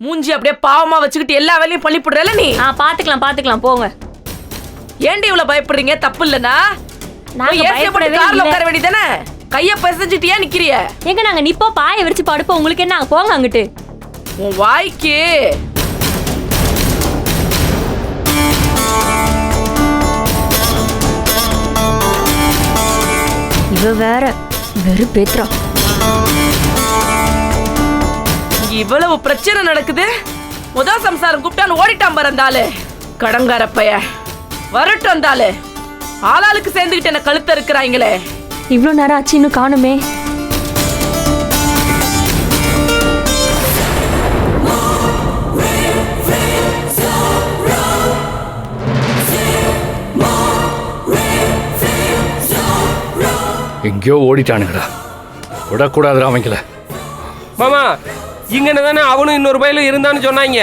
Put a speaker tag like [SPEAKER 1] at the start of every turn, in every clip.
[SPEAKER 1] மூஞ்சி அப்படியே பாவமா வச்சுக்கிட்டு எல்லா வேலையும் பண்ணி போடுறல நீ.
[SPEAKER 2] பாத்துக்கலாம் போங்க.
[SPEAKER 1] ஏன்டி இவ்வளவு பயப்படுறீங்க? தப்பு இல்லனா
[SPEAKER 2] நாங்க பயப்படவே
[SPEAKER 1] கார்ல
[SPEAKER 2] இல்ல.
[SPEAKER 1] உட்கார வேண்டியதானே? கைய பசஞ்சிட்டு ஏன் நிக்கிறிய?
[SPEAKER 2] எங்க நாங்க நிப்போ பாய விரிச்சு படுப்போம். உங்களுக்கு என்ன? போங்க அங்கிட்டு.
[SPEAKER 1] உன் வாய்க்கு
[SPEAKER 2] இவ வேற வெறுப்பேத்ரா.
[SPEAKER 1] இவ்வளவு பிரச்சனை நடக்குது. முத சம்சாரம் கூப்பிட்டான்னு ஓடிட்டான் பறந்தாலு கடங்கார பைய. வரட்டும் வந்தாலு ஆளாளுக்கு சேர்ந்துகிட்டு என்ன கழுத்த இருக்கிறாங்களே.
[SPEAKER 2] இவ்வளவு நேரம் ஆச்சு இன்னும் காணுமே.
[SPEAKER 3] எங்கேயோ ஓடிட்டானுங்கடா. விடக்கூடாதுடா அவங்கள.
[SPEAKER 4] மாமா இங்க தானே அவனும் இன்னொரு பயிலும் இருந்தான்னு சொன்னாங்க.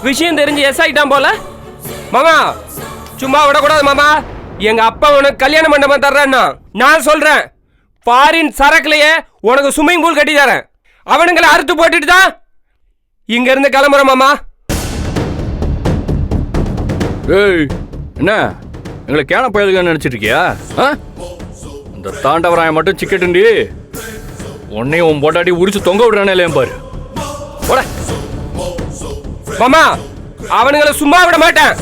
[SPEAKER 4] விஷயம் தெரிஞ்சு எஸ் ஆயிட்டான் போல. மாமா சும்மா விடக்கூடாது மாமா. எங்க அப்பா உனக்கு கல்யாண மண்டபம் தர்றேன்னா நான் சொல்றேன், ஃபாரின் சரக்குலயே உனக்கு ஸ்விம்மிங் பூல் கட்டி தரேன். அவனுங்களை அறுத்து போட்டுட்டு தான் இங்க இருந்து கிளம்புறேன் மாமா.
[SPEAKER 3] ஏய் என்ன எங்களை கேன பயலுக நினைச்சிட்டு இருக்கியா? இந்த தாண்டவராய மட்டும் சிக்கட்டுண்டி உன்னையும் உன் பொட்டாட்டி உரிச்சு தொங்க விடுறானே இல்லையா பாரு. போட
[SPEAKER 4] மாமா அவனுங்களை சும்மா விட மாட்டேன்.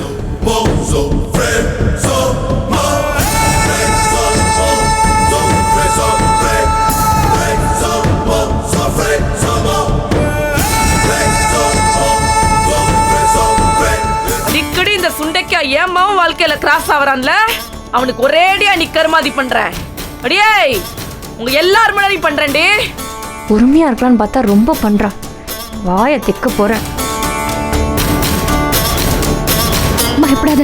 [SPEAKER 1] அடிக்கடி இந்த சுண்டைக்கா ஏமாவும் வாழ்க்கையில கிராஸ் ஆவறான்ல, அவனுக்கு ஒரேடியா நீ கருமாதி பண்ற. அடியே உங்க எல்லார் முன்னாடி பண்றேன்டி.
[SPEAKER 2] பொறுமையா இருக்கலான்னு பார்த்தா ரொம்ப பண்றா. வாய தெக்க போறேன். பயப்படாத.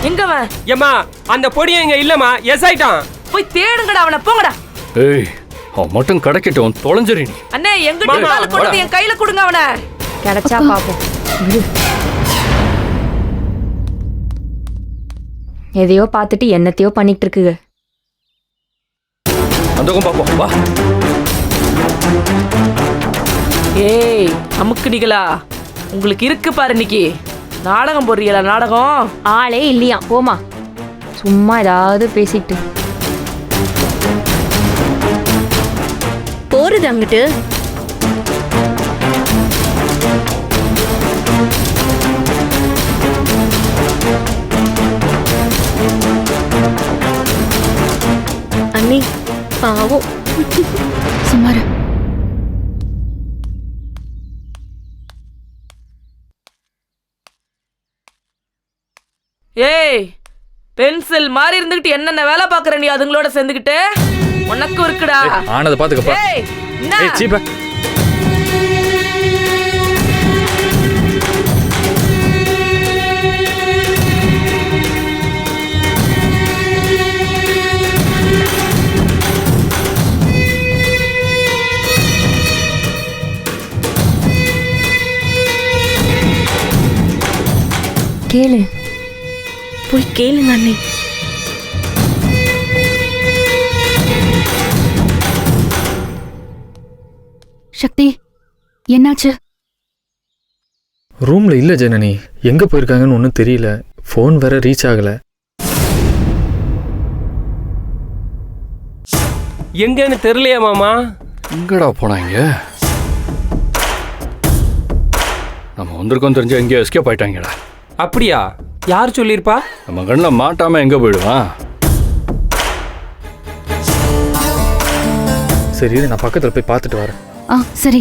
[SPEAKER 1] எங்கவன்?
[SPEAKER 4] ஏமா அந்த பொடியை இங்க இல்லம்மா, எஸ் ஆயிட்டான்.
[SPEAKER 1] போய் தேடுங்கடா அவனை. போங்கடா.
[SPEAKER 3] ஏய் அவன் மட்டும் கிடைக்கட்டும், தொலைஞ்சிரு நீ.
[SPEAKER 1] அண்ணே எங்கிட்ட கால கொடுத்து என் கையில கொடுங்க அவனை.
[SPEAKER 2] கிடைச்சா பாப்போம். எதையோ பார்த்துட்டு என்னத்தையோ பண்ணிட்டு இருக்குங்க.
[SPEAKER 3] அந்தகம் பாப்போம் வா.
[SPEAKER 1] ஏய் அமுக்குடிகளா, உங்களுக்கு இருக்கு பாரு இன்னைக்கு. நாடகம் போடுறீங்களா? நாடகம்
[SPEAKER 2] ஆளே இல்லையா? போமா சும்மா ஏதாவது பேசிட்டு
[SPEAKER 5] போறது அங்கிட்டு. அண்ணி பாவம்.
[SPEAKER 2] சுமார்.
[SPEAKER 1] ஏய் பென்சில் மாதிரி இருந்துகிட்டு என்னென்ன வேலை பாக்குற நீ அதுங்களோட சேர்ந்துகிட்டு? உனக்கும் இருக்குடா.
[SPEAKER 3] ஆனதை பாத்துக்கப்பா.
[SPEAKER 1] ஏய் என்ன?
[SPEAKER 3] ஏய் சீப்பா.
[SPEAKER 2] கேளு.
[SPEAKER 5] போய் கேளுங்க அண்ணி.
[SPEAKER 6] சக்தி என்னாச்சு?
[SPEAKER 7] ரூம்ல இல்ல ஜனனி. எங்க போயிருக்காங்கன்னு ஒன்றும் தெரியல. ஃபோன் வேற ரீச் ஆகல.
[SPEAKER 4] எங்கன்னு தெரியலையா மாமா?
[SPEAKER 3] எங்கடா போனாங்க? நம்ம வந்திருக்கோம் தெரிஞ்சு எங்கேயோ எஸ்கேப் ஆயிட்டாங்கடா.
[SPEAKER 4] அப்படியா? யார் சொல்லியிருப்பா?
[SPEAKER 3] நம்ம கண்ணில் மாட்டாம எங்க போயிடுவான்?
[SPEAKER 7] சரி நான் பக்கத்துல போய் பார்த்துட்டு வரேன்.
[SPEAKER 6] சரி.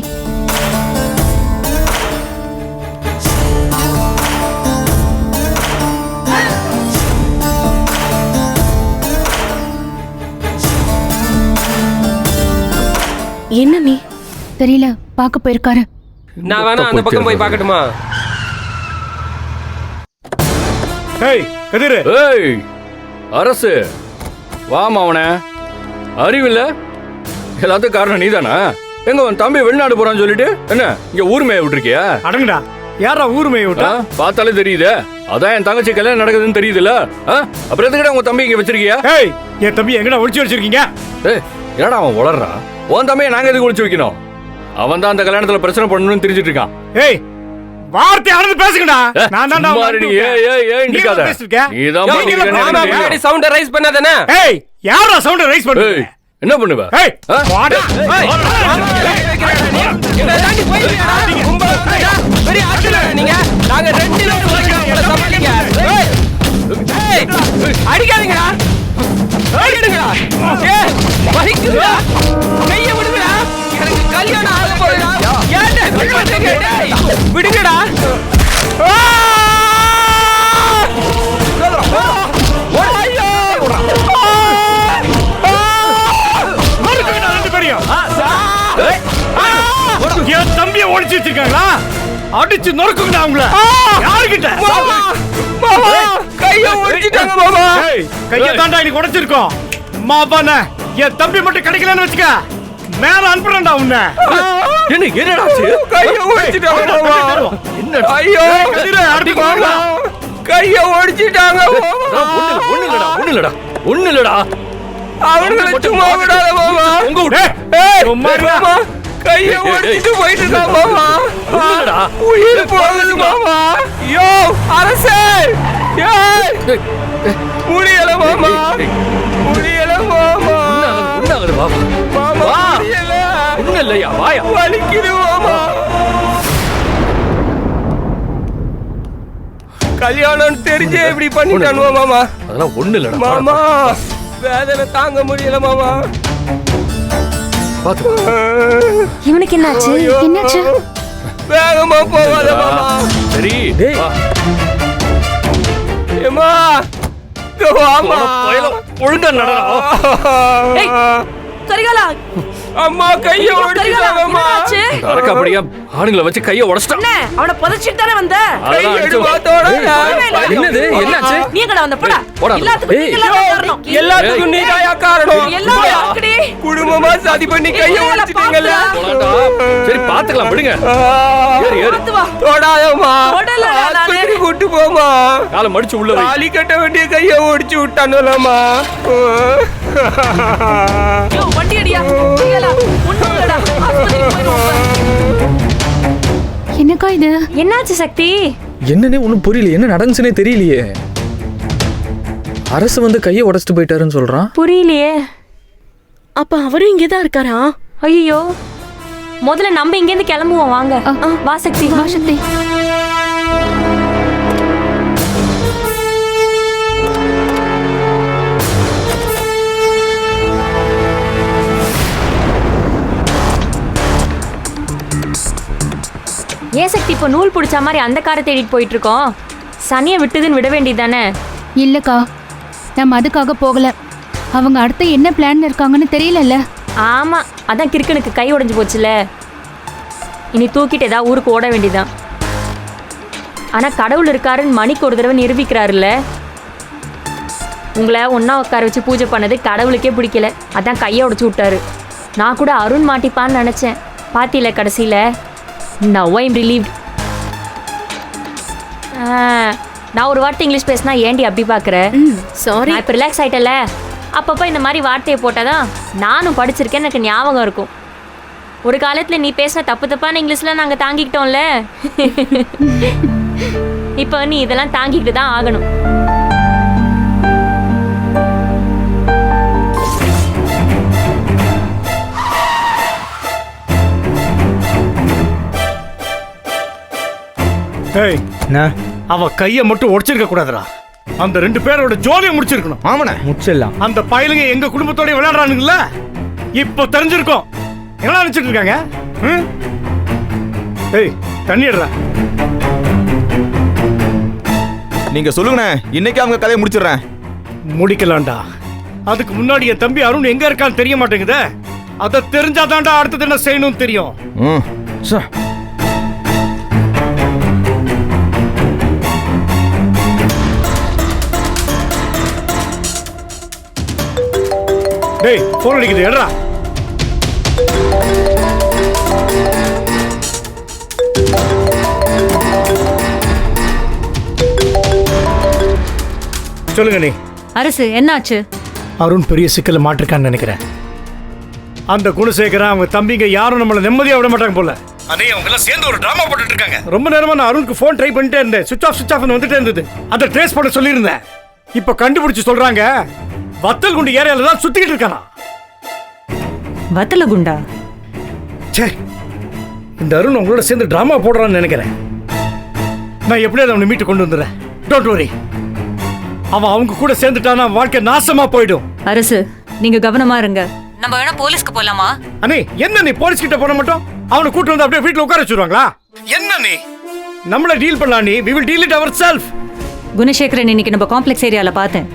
[SPEAKER 5] என்ன நீ?
[SPEAKER 6] தெரியல, பார்க்க போயிருக்காரு.
[SPEAKER 4] நான் வேணா அந்த பக்கம் போய் பார்க்கட்டுமா?
[SPEAKER 8] ஏய் கதிரு.
[SPEAKER 3] ஏய் அரசு வாமா. அவனை அறிவில்ல? எல்லாத்துக்கும் காரணம் நீதானா? எங்க உன் தம்பி வெளிநாடு போறான்னு சொல்லிட்டு என்ன இங்க ஊர் மேய விட்டுருக்கியா?
[SPEAKER 8] அடங்கடா. யாரா ஊர் மேய விட்டா?
[SPEAKER 3] பார்த்தாலே தெரியுதே. அதான் என் தங்கச்சி கல்யாணம் நடக்குதுன்னு தெரியுதுல்ல. அப்புறம் எதுக்கிட்ட உங்க தம்பி இங்க வச்சிருக்கியா?
[SPEAKER 8] ஏய் என் தம்பி எங்கடா ஒளிச்சு வச்சிருக்கீங்க?
[SPEAKER 3] ஏய் என்னடா அவன் உளறான்? உன் தம்பியை நாங்க எதுக்கு ஒளிச்சு வைக்கணும்? அவன் தான் அந்த கல்யாணத்துல பிரச்சனை பண்ணணும்னு தெரிஞ்சிட்டு இருக்கான்.
[SPEAKER 8] ஏய் வார்த்தை அளந்து பேசுங்கடா. நான் தான்
[SPEAKER 3] சும்மா இருடி. ஏய் நிக்காத. நீதான்
[SPEAKER 4] முன்னாடி சவுண்ட் ரைஸ் பண்ணாதானே?
[SPEAKER 8] ஏய் யாரா சவுண்ட் ரைஸ் பண்ற?
[SPEAKER 3] ஏய் என்ன பண்ணுவ?
[SPEAKER 8] ஏய் வாடா.
[SPEAKER 4] பெரிய ஆட்கள் நீங்க. நாங்க ரெண்டுல உங்களை சமாளிங்க. ஏய் அடிக்காதீங்கடா. அடிடுங்கடா. ஏய் வலிக்குதுடா. கைய விடுங்கடா. எனக்கு கல்யாணம் ஆக போகுதுடா. ஏன்டா சொல்றீங்க? டேய் விடுங்கடா.
[SPEAKER 8] என் தம்பியை ஒழிச்சு வச்சிருக்காங்களா? அடிச்சு நொறுக்குங்கடா அவங்கள. யாருக்கிட்ட?
[SPEAKER 4] கைய ஒடிச்சிட்டாங்க மாமா.
[SPEAKER 8] கைய தாண்டா இன்னைக்கு உடைச்சிருக்கோம். மாப்பானே என் தம்பி மட்டும் கிடைக்கலன்னு வச்சுக்க, மேல அனுப்புறேன்டா உன்னை.
[SPEAKER 3] என்னடா ஆச்சு?
[SPEAKER 4] கைய ஒடிச்சிட்டாங்க மாமா.
[SPEAKER 3] என்னடா?
[SPEAKER 4] ஐயோ
[SPEAKER 8] கதிரே, அடுத்து
[SPEAKER 4] மாமா. கைய ஒடிச்சிட்டாங்க
[SPEAKER 3] ஒண்ணு இல்லடா.
[SPEAKER 4] அவனுங்களை சும்மா விடாத மாமா.
[SPEAKER 3] உங்க விடு.
[SPEAKER 8] சும்மா இருடா.
[SPEAKER 4] மாமா கைய ஒடிச்சிட்டு போயிட்டு இருக்கா மாமா.
[SPEAKER 3] ஒண்ணுலடா.
[SPEAKER 4] உயிர் போகுது மாமா. யோ அரசே. ஏய் முடியல மாமா. முடியல மாமா.
[SPEAKER 3] ஒண்ணாகுது பாபா.
[SPEAKER 4] மாமா
[SPEAKER 3] வா.
[SPEAKER 4] முடியல.
[SPEAKER 3] ஒண்ணு இல்லையா? வாயா.
[SPEAKER 4] வலிக்குது மாமா. கல்யாணம் தெரிஞ்சே இப்படி பண்ணிட்டானுவா மாமா.
[SPEAKER 3] அதெல்லாம் ஒண்ணு இல்லடா.
[SPEAKER 4] மாமா வேதனை தாங்க முடியல மாமா.
[SPEAKER 3] பாத்து.
[SPEAKER 2] இவனுக்கு என்னாச்சு?
[SPEAKER 6] என்னாச்சு?
[SPEAKER 4] வேகமா போவாத மாமா.
[SPEAKER 3] சரி. வா.
[SPEAKER 4] ஏமா வாமா.
[SPEAKER 3] ஒழுங்கா நடடா.
[SPEAKER 1] ஏய், கரிகாலா,
[SPEAKER 4] அம்மா கைய ஒடிச்சிட்டாங்கம்மா.
[SPEAKER 1] என்னாச்சு?
[SPEAKER 3] அரக்க அப்படியே ஆளுங்களை வச்சு கைய உடைச்சிட்டான்.
[SPEAKER 1] என்ன அவனை புதைச்சிட்டு தானே வந்த?
[SPEAKER 4] கை எடுவாதோட
[SPEAKER 7] என்னது? என்னாச்சு?
[SPEAKER 1] நீ எங்கடா வந்த? போடா.
[SPEAKER 3] போடா.
[SPEAKER 1] எல்லாத்துக்கும் நீ தான் காரணம்.
[SPEAKER 4] எல்லாத்துக்கும் நீதாயா காரணம்.
[SPEAKER 1] எல்லாம் யாருக்குடி?
[SPEAKER 4] குடும்பமா சதி பண்ணி கைய ஒடிச்சிட்டீங்கல்ல.
[SPEAKER 3] போலாம்டா. சரி பாத்துக்கலாம் விடுங்க. ஏறு ஏறு.
[SPEAKER 1] பார்த்து வா.
[SPEAKER 4] தொடாதம்மா.
[SPEAKER 1] தொடலடா நானு.
[SPEAKER 4] ஆஸ்பத்திரி கூட்டு போமா.
[SPEAKER 3] காலை மடிச்சு உள்ள வை.
[SPEAKER 4] தாலி கட்ட வேண்டிய கைய ஒடிச்சு விட்டானுலம்மா.
[SPEAKER 1] யோ, வண்டி அடியா. கரிகாலா, ஒண்ணும் இல்லடா. ஆஸ்பத்திரிக்கு போயிடுவோம்.
[SPEAKER 6] என்னக்கா இது?
[SPEAKER 2] என்னாச்சு சக்தி?
[SPEAKER 7] என்னன்னே ஒன்றும் புரியல. என்ன நடந்துச்சுன்னே தெரியலையே. அரசு வந்து கையை உடைச்சிட்டு போயிட்டாருன்னு சொல்றான்.
[SPEAKER 2] புரியலையே.
[SPEAKER 5] அப்ப அவரும் இங்கதான் இருக்காரா?
[SPEAKER 2] ஐயோ, முதல்ல நம்ம இங்கேருந்து கிளம்புவோம். வாங்க. வா சக்தி.
[SPEAKER 6] வா சக்தி.
[SPEAKER 2] ஏன் சக்தி இப்போ நூல் பிடிச்ச மாதிரி அந்த காரை தேடிட்டு போயிட்டு இருக்கோம்? சனியை விட்டுதுன்னு விட வேண்டியதானே?
[SPEAKER 6] இல்லக்கா, நம்ம அதுக்காக போகல. அவங்க அடுத்து என்ன பிளான் இருக்காங்கன்னு தெரியலல்ல.
[SPEAKER 2] ஆமா, அதான் கிறுக்கனுக்கு கை உடைஞ்சு போச்சுல. இனி தூக்கிட்டு ஏதாவது ஊருக்கு ஓட வேண்டியதான். ஆனா கடவுள் இருக்காருன்னு மணிக்கு ஒரு தடவை நிரூபிக்கிறாருல்ல. உங்களை ஒன்றா உட்கார வச்சு பூஜை பண்ணது கடவுளுக்கே பிடிக்கல. அதான் கையை உடைச்சு விட்டாரு. நான் கூட அருண் மாட்டிப்பான்னு நினச்சேன். பாத்தியில கடைசியில். Now I'm relieved. நான் ஒரு வார்த்தை இங்கிலீஷ் பேசினா ஏண்டி அப்படி பார்க்குற?
[SPEAKER 5] சாரி.
[SPEAKER 2] நான் இப்போ ரிலாக்ஸ் ஆகிட்டல. அப்பப்போ இந்த மாதிரி வார்த்தையை போட்டால் தான் நானும் படிச்சிருக்கேன்னு எனக்கு ஞாபகம் இருக்கும். ஒரு காலத்தில் நீ பேசின தப்பு தப்பான இங்கிலீஷில் நாங்கள் தாங்கிக்கிட்டோம்ல. இப்போ நீ இதெல்லாம் தாங்கிக்கிட்டு தான் ஆகணும்.
[SPEAKER 8] ஏய் அவ கைய மட்டும் உடைச்சிருக்க கூடாதுடா. அந்த ரெண்டு பேரோட ஜோலியை முடிச்சிருக்கணும்.
[SPEAKER 9] ஆமாண்ணே முடிச்சிடலாம்.
[SPEAKER 8] அந்த பயலுங்க எங்க குடும்பத்தோட விளையாடுறானுங்கல்ல, இப்போ தெரிஞ்சிருக்கும் என்ன நினைச்சிட்டு இருக்காங்க. ஏய் தண்ணி எடுறா.
[SPEAKER 9] நீங்க சொல்லுங்கண்ணே, இன்னைக்கு அவங்க கதையை முடிச்சிடுறேன்.
[SPEAKER 8] முடிக்கலாம்டா. அதுக்கு முன்னாடி என் தம்பி அருண் எங்க இருக்கான்னு தெரிய மாட்டேங்குதே. அதை தெரிஞ்சாதான்டா அடுத்தது என்ன செய்யணும்னு தெரியும். டேய் போன் அடிக்குது, எடுறா. சொல்லுங்க நீ.
[SPEAKER 6] அரசு என்னாச்சு?
[SPEAKER 8] அருண் பெரிய சிக்கல மாட்டிருக்கான்னு நினைக்கிறேன். அந்த குணசேகரன் அவங்க தம்பிங்க யாரும் நம்மள நிம்மதியா விட மாட்டாங்க போல. அண்ணே அவங்க எல்லாம் சேர்ந்து ஒரு டிராமா போட்டுட்டு இருக்காங்க. ரொம்ப நேரமா நான் அருணுக்கு ஃபோன் ட்ரை பண்ணிட்டே இருந்தேன். சுவிட்ச் ஆஃப் வந்துட்டே இருந்தது. அதை ட்ரேஸ் பண்ண சொல்லியிருந்தேன். இப்ப கண்டுபிடிச்சு சொல்றாங்க வத்தல் குண்டு ஏரியால தான் சுத்திக்கிட்டு இருக்கானா.
[SPEAKER 10] வத்தல குண்டா?
[SPEAKER 8] சே, இந்த அருண் உங்களோட சேர்ந்து டிராமா போடுறான்னு நினைக்கிறேன். நான் எப்படியாவது அவனை மீட்டு கொண்டு வந்துடுறேன். Don't worry. அவன் அவங்க கூட சேர்ந்துட்டானா வாழ்க்கை நாசமா போயிடும்.
[SPEAKER 10] அரசு, நீங்க கவனமா இருங்க. நம்ம வேணா போலீஸ்க்கு போலாமா?
[SPEAKER 8] அண்ணே என்ன நீ போலீஸ் கிட்ட போன மட்டும் அவனை கூட்டு வந்து அப்படியே வீட்டுல உட்கார வச்சிருவாங்களா? என்ன நீ நம்மள டீல் பண்ணலாம். நீ we will deal it ourselves.
[SPEAKER 10] Gunasekaran இன்னைக்கு நம்ம காம்ப்ளெக்ஸ் ஏரியால பார்த்தேன்.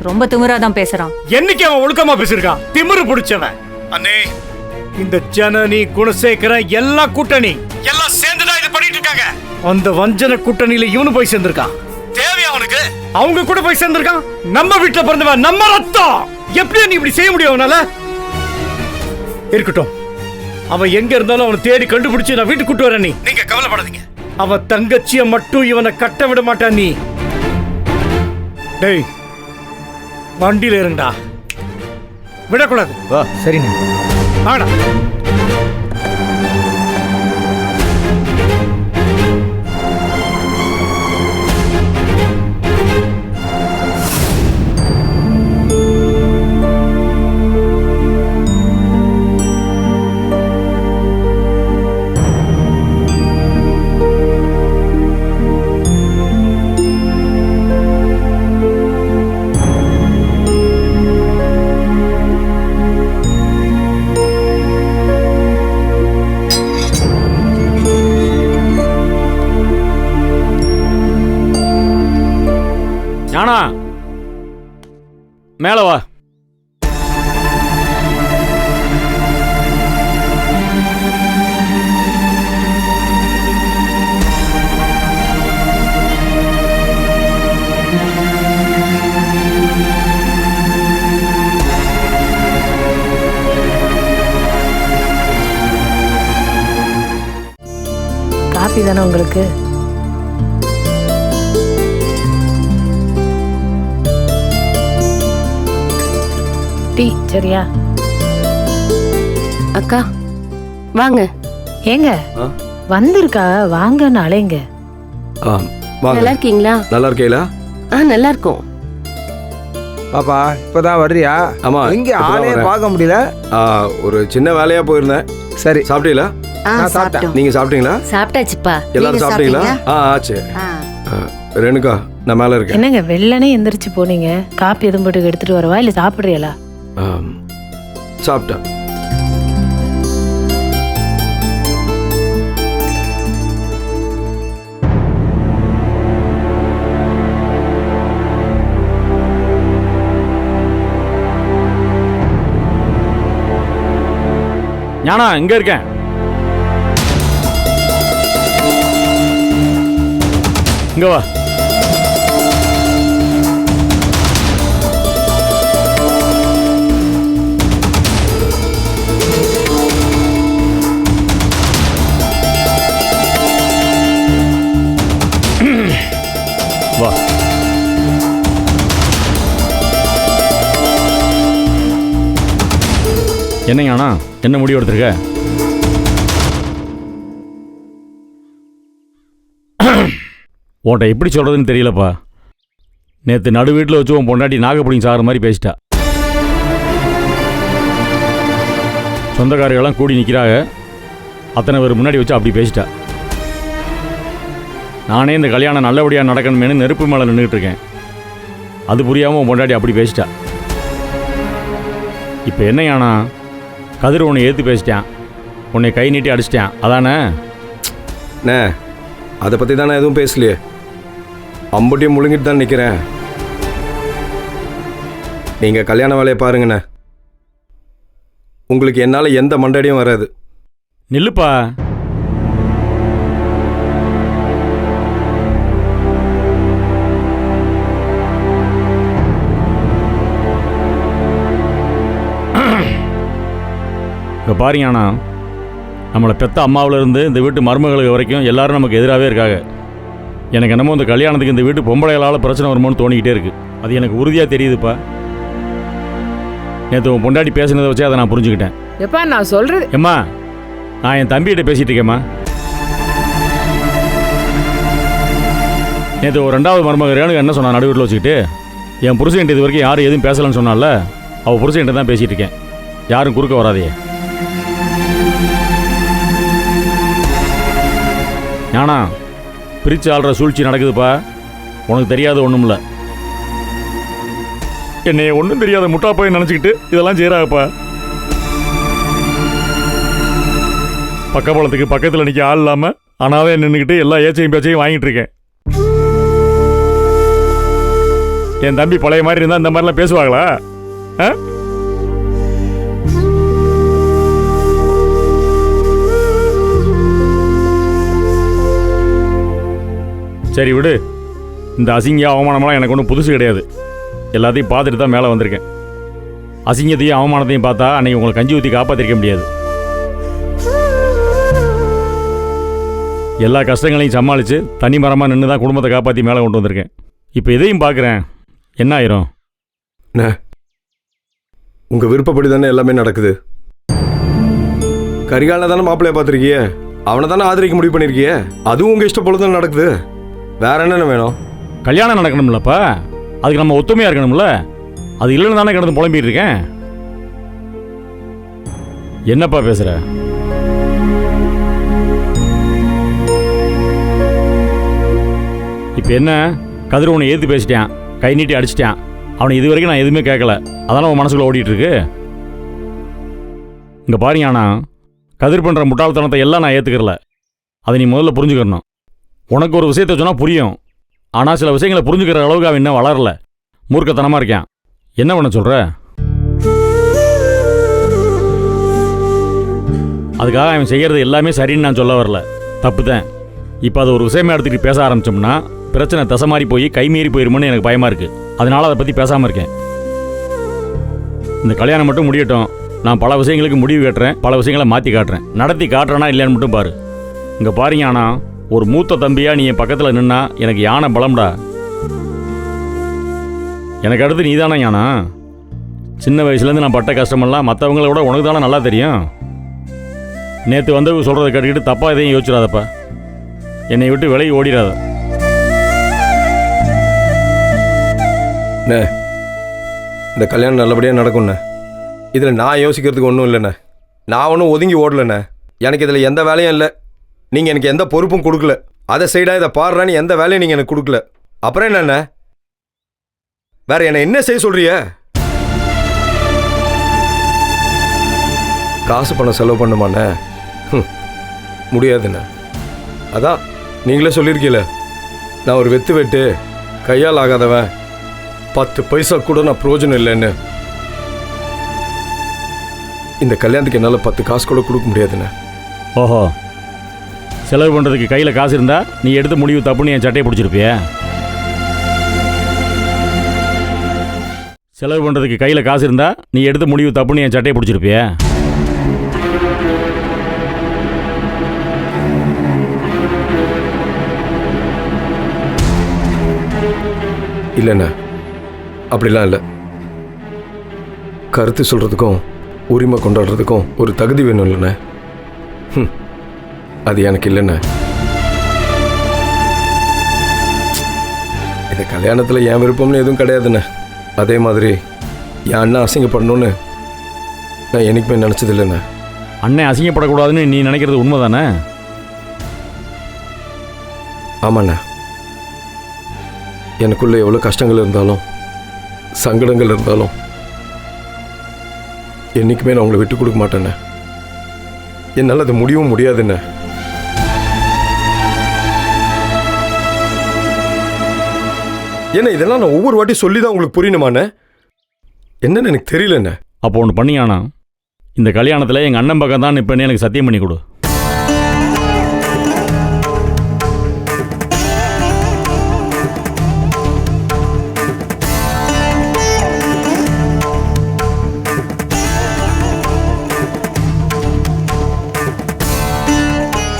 [SPEAKER 10] ரொம்ப திமிராதான் பேசுறான்.
[SPEAKER 8] என்னைக்கு அவன் ஒழுக்கமா பேசிருக்கான்? திமிரு பிடிச்சவன். அண்ணே இந்த ஜனனி குணசேகரன் எல்லா கூட்டணி எல்லாம் சேர்ந்துதான் இது பண்ணிட்டு இருக்காங்க. அந்த வஞ்சன கூட்டணியில இவனு போய் சேர்ந்திருக்கான். தேவையா அவனுக்கு? அவங்க கூட போய் சேர்ந்திருக்கான். நம்ம வீட்டுல பிறந்தவன், நம்ம ரத்தம். எப்படி நீ இப்படி செய்ய முடியும் அவனால? இருக்கட்டும், அவன் எங்க இருந்தாலும் அவனை தேடி கண்டுபிடிச்சு நான் வீட்டுக்கு கூட்டு வரேன். நீங்க கவலைப்படாதீங்க. அவன் தங்கச்சிய மட்டும் இவனை கட்ட விட மாட்டான். நீ டேய் வண்டியில இருங்கடா, விடக்கூடாது.
[SPEAKER 9] வா சரிண்ணே.
[SPEAKER 8] ஆடா
[SPEAKER 3] ஞானா, மேல வா.
[SPEAKER 5] காப்பி தானே உங்களுக்கு? டீ சரியா? அக்கா வாங்க. ஏங்க வந்திருக்கா, வாங்கன்னு அலைங்க.
[SPEAKER 11] நல்லா இருக்கீங்களா?
[SPEAKER 12] நல்லா இருக்கீங்களா?
[SPEAKER 11] நல்லா இருக்கும்.
[SPEAKER 12] பாப்பா இப்பதான் வர்றியா? ஆமா, இங்க ஆளே பார்க்க முடியல. ஒரு சின்ன வேலையா போயிருந்தேன். சரி, சாப்பிட்டீங்களா? சாப்பிட்டேன். நீங்க சாப்பிட்டீங்களா?
[SPEAKER 11] சாப்பிட்டாச்சுப்பா.
[SPEAKER 12] எல்லாரும் சாப்பிட்டீங்களா? ஆச்சு. ரேணுகா, நான் மேல இருக்கேன்.
[SPEAKER 5] என்னங்க வெள்ளனே எந்திரிச்சு போனீங்க? காப்பி எதுவும் போட்டு எடுத்துட்டு வரவா இல்ல சாப்பிடுறீங்களா?
[SPEAKER 12] சாப்பிட்டேன்.
[SPEAKER 3] ஞானா, இங்க இருக்கேன். இங்க வா. வா. என்னங்க அண்ணா, என்ன முடிவு எடுத்திருக்க? உன்கிட்ட எப்படி சொல்றதுன்னு தெரியலப்பா. நேற்று நடு வீட்டில் வச்சு உன் பொண்டாட்டி நாகப்படிங்க சாகிற மாதிரி பேசிட்டா. சொந்தக்காரர்கள்லாம் கூடி நிற்கிறாங்க, அத்தனை பேர் முன்னாடி வச்சு அப்படி பேசிட்டா. நானே இந்த கல்யாணம் நல்லபடியாக நடக்கணுமேனு நெருப்பு மேலே நின்றுட்டு இருக்கேன். அது புரியாமல் உன் பொண்டாட்டி அப்படி பேசிட்டா. இப்போ என்னையானா, கதிர் உன்னை ஏற்று பேசிட்டான், உன்னை கை நீட்டி அடிச்சிட்டான், அதானே?
[SPEAKER 12] அண்ணே, அதை பற்றி தான் நான் எதுவும் பேசலையே. அம்பட்டியும் முழுங்கிட்டு தான் நிற்கிறேன். நீங்கள் கல்யாண வேலையை பாருங்கண்ணே. உங்களுக்கு என்னால் எந்த மண்டடியும் வராது.
[SPEAKER 3] நில்லுப்பா. இப்போ பாருங்கண்ணா, நம்மளை பெத்த அம்மாவிலேருந்து இந்த வீட்டு மருமகளுக்கு வரைக்கும் எல்லாரும் நமக்கு எதிராகவே இருக்காங்க. எனக்கு என்னமோ இந்த கல்யாணத்துக்கு இந்த வீட்டு பொம்பளைகளால் பிரச்சனை வருமோன்னு தோணிக்கிட்டே இருக்குது. அது எனக்கு உறுதியாக தெரியுதுப்பா. நேற்று உன் பொண்டாட்டி பேசுனதை வச்சே அதை நான் புரிஞ்சுக்கிட்டேன்.
[SPEAKER 5] எப்பா நான் சொல்றது
[SPEAKER 13] ஏம்மா நான் என் தம்பிகிட்ட பேசிட்டு இருக்கேம்மா. நேற்று ஒரு 2வது மருமக ரேணுகா என்ன சொன்னா நடுவில் வச்சுக்கிட்டு, என் புருஷன்ட்டு இது வரைக்கும் யாரும் எதுவும் பேசலன்னு சொன்னால அவள் புருஷன்ட்ட தான் பேசிகிட்டு இருக்கேன். யாரும் குறுக்க வராதே. ஞானா பிரித்து ஆள்ற சூழ்ச்சி நடக்குதுப்பா. உனக்கு தெரியாத ஒன்றும் இல்லை. என்னைய ஒன்றும் தெரியாத முட்டா போய் நினச்சிக்கிட்டு இதெல்லாம் செய்கிறாங்கப்பா. பக்கபலத்துக்கு பக்கத்தில் நிற்க ஆள் இல்லாமல் அனாவே நின்றுக்கிட்டு எல்லா ஏச்சையும் பேச்சையும் வாங்கிட்டு இருக்கேன். என் தம்பி பழைய மாதிரி இருந்தால் இந்த மாதிரிலாம் பேசுவாங்களா? சரி விடு. இந்த அசிங்க அவமானமெல்லாம் எனக்கு ஒன்றும் புதுசு கிடையாது. எல்லாத்தையும் பார்த்துட்டு தான் மேலே வந்திருக்கேன். அசிங்கத்தையும் அவமானத்தையும் பார்த்தா அன்னைக்கு உங்களை கஞ்சி ஊற்றி காப்பாற்றிருக்க முடியாது. எல்லா கஷ்டங்களையும் சமாளித்து தனி மரமாக நின்று தான் குடும்பத்தை காப்பாற்றி மேலே கொண்டு வந்திருக்கேன். இப்போ இதையும் பார்க்குறேன், என்ன ஆயிரும்?
[SPEAKER 12] உங்கள் விருப்பப்படி தானே எல்லாமே நடக்குது. கரிகாலனை தானே மாப்பிள்ளைய பார்த்துருக்கிய, அவனை தானே ஆதரிக்க முடிவு பண்ணியிருக்கிய. அதுவும் உங்கள் இஷ்டம் போல தானே நடக்குது. வேற என்னென்ன வேணும்?
[SPEAKER 13] கல்யாணம் நடக்கணும்லப்பா, அதுக்கு நம்ம ஒத்துமையாக இருக்கணும்ல. அது இல்லைன்னு தானே கிடந்து புலம்பிட்டு இருக்கேன். என்னப்பா பேசுகிற? இப்போ என்ன, கதிர் உன்னை ஏற்று பேசிட்டான், கை நீட்டி அடிச்சிட்டான். அவனை இது வரைக்கும் நான் எதுவுமே கேட்கல, அதெல்லாம் உன் மனசுக்குள்ள ஓடிட்டு இருக்கு. இங்கே பாருங்க, ஆனால் கதிர் பண்ணுற முட்டாள்தனத்தை எல்லாம் நான் ஏற்றுக்கிறல. அதை நீ முதல்ல புரிஞ்சுக்கணும். உனக்கு ஒரு விஷயத்தை சொன்னால் புரியும், ஆனால் சில விஷயங்களை புரிஞ்சுக்கிற அளவுக்கு அவன் இன்னும் வளரல, மூர்க்கத்தனமாக இருக்கான். என்ன பண்ண சொல்கிற? அதுக்காக அவன் செய்கிறது எல்லாமே சரின்னு நான் சொல்ல வரல, தப்பு தான். இப்போ அது ஒரு விஷயமா எடுத்துக்கிட்டு பேச ஆரம்பித்தோம்னா பிரச்சனை தசை மாறி போய் கைமீறி போயிருமோன்னு எனக்கு பயமாக இருக்குது. அதனால் அதை பற்றி பேசாமல் இருக்கேன். இந்த கல்யாணம் மட்டும் முடியட்டும். நான் பல விஷயங்களுக்கு முடிவு கட்டுறேன், பல விஷயங்களை மாற்றி காட்டுறேன். நடத்தி காட்டுறேன்னா இல்லைன்னு மட்டும் பாரு. இங்கே பாருங்க, ஆனால் ஒரு மூத்த தம்பியாக நீ என் பக்கத்தில் நின்னா எனக்கு யானை பலம்டா. எனக்கு அடுத்து நீ தானே யானா. சின்ன வயசுலேருந்து நான் பட்ட கஷ்டமெல்லாம் மற்றவங்கள விட உனக்கு தானே நல்லா தெரியும். நேற்று வந்தவங்க சொல்கிறத கேட்டுக்கிட்டு தப்பாக எதையும் யோசிச்சிடாதப்பா. என்னை விட்டு விலகி ஓடிடாத.
[SPEAKER 12] இந்த கல்யாணம் நல்லபடியாக நடக்கும்ண்ணே. இதில் நான் யோசிக்கிறதுக்கு ஒன்றும் இல்லைண்ணே. நான் ஒன்றும் ஒதுங்கி ஓடலண்ணே. எனக்கு இதில் எந்த வேலையும் இல்லை. நீங்கள் எனக்கு எந்த பொறுப்பும் கொடுக்கல. அதை சைடாக இதை பாடுறான்னு எந்த வேலையும் நீங்கள் எனக்கு கொடுக்கல. அப்புறம் என்னண்ணே, வேற என்னை என்ன செய்ய சொல்றிய? காசு பணம் செலவு பண்ணுமாண்ணே? முடியாதுண்ணே. அதான் நீங்களே சொல்லியிருக்கீல, நான் ஒரு வெட்டு கையால் ஆகாதவன், 10 பைசா கூட நான் பிரயோஜனம் இல்லைன்னு. இந்த கல்யாணத்துக்கு என்னால் 10 காசு கூட கொடுக்க முடியாதுண்ணே.
[SPEAKER 13] ஓஹோ, செலவு பண்ணுறதுக்கு கையில் காசு இருந்தா நீ எடுத்த முடிவு தப்புன்னு என் சட்டையை பிடிச்சிருப்பிய? செலவு பண்ணுறதுக்கு கையில் காசு இருந்தா நீ எடுத்த முடிவு தப்புன்னு என் சட்டையை பிடிச்சிருப்பிய?
[SPEAKER 12] இல்லைண்ணே, அப்படிலாம் இல்லை. கருத்து சொல்கிறதுக்கும் உரிமை கொண்டாடுறதுக்கும் ஒரு தகுதி வேணும் இல்லைண்ணே. அது எனக்கு இல்லைண்ணே. இந்த கல்யாணத்தில் என் விருப்பம்னு எதுவும் கிடையாதுண்ணே. அதே மாதிரி என் அண்ணன் அசிங்கப்படணும்னு நான் என்னைக்குமே நினச்சது இல்லைண்ணே.
[SPEAKER 13] அண்ணன் அசிங்கப்படக்கூடாதுன்னு நீ நினைக்கிறது உண்மை தானே?
[SPEAKER 12] ஆமாண்ணே. எனக்குள்ளே எவ்வளோ கஷ்டங்கள் இருந்தாலும் சங்கடங்கள் இருந்தாலும் என்றைக்குமே நான் உங்களை விட்டு கொடுக்க மாட்டேண்ணே. என்னால் அது முடியவும் முடியாதுண்ணே. ஏன்னா இதெல்லாம் நான் ஒவ்வொரு வாட்டி சொல்லி தான் உங்களுக்கு புரியணுமாண்ணே? என்னன்னு எனக்கு தெரியலண்ணே.
[SPEAKER 13] அப்போ ஒன்று பண்ணியானா, இந்த கல்யாணத்தில் எங்கள் அண்ணன் பக்கம் தான் இப்போ எனக்கு சத்தியம் பண்ணி கொடு.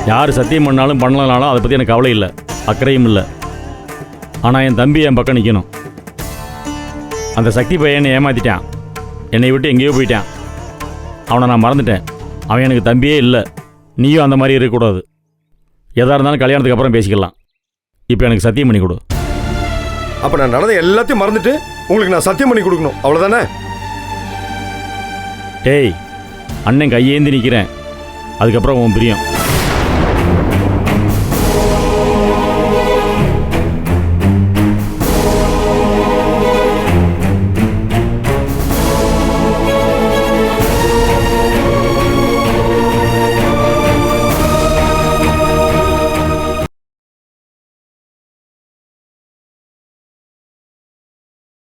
[SPEAKER 13] யார் சத்தியம் பண்ணாலும் பண்ணலனாலும் அதை பற்றி எனக்கு கவலை இல்லை, அக்கறையும் இல்லை. ஆனால் என் தம்பி என் பக்கம் நிற்கணும். அந்த சக்தி பையன் என்னை ஏமாற்றிட்டான், என்னை விட்டு எங்கேயோ போயிட்டான். அவனை நான் மறந்துட்டேன். அவன் எனக்கு தம்பியே இல்லை. நீயும் அந்த மாதிரி இருக்கக்கூடாது. எதாக இருந்தாலும் கல்யாணத்துக்கு அப்புறம் பேசிக்கலாம். இப்போ எனக்கு சத்தியம் பண்ணி கொடு.
[SPEAKER 12] அப்போ நான் நடந்த எல்லாத்தையும் மறந்துட்டு உங்களுக்கு நான் சத்தியம் பண்ணி கொடுக்கணும், அவ்வளோதானே?
[SPEAKER 13] டேய், அண்ணன் கையேந்தி நிற்கிறேன். அதுக்கப்புறம் உன் பிரியம்.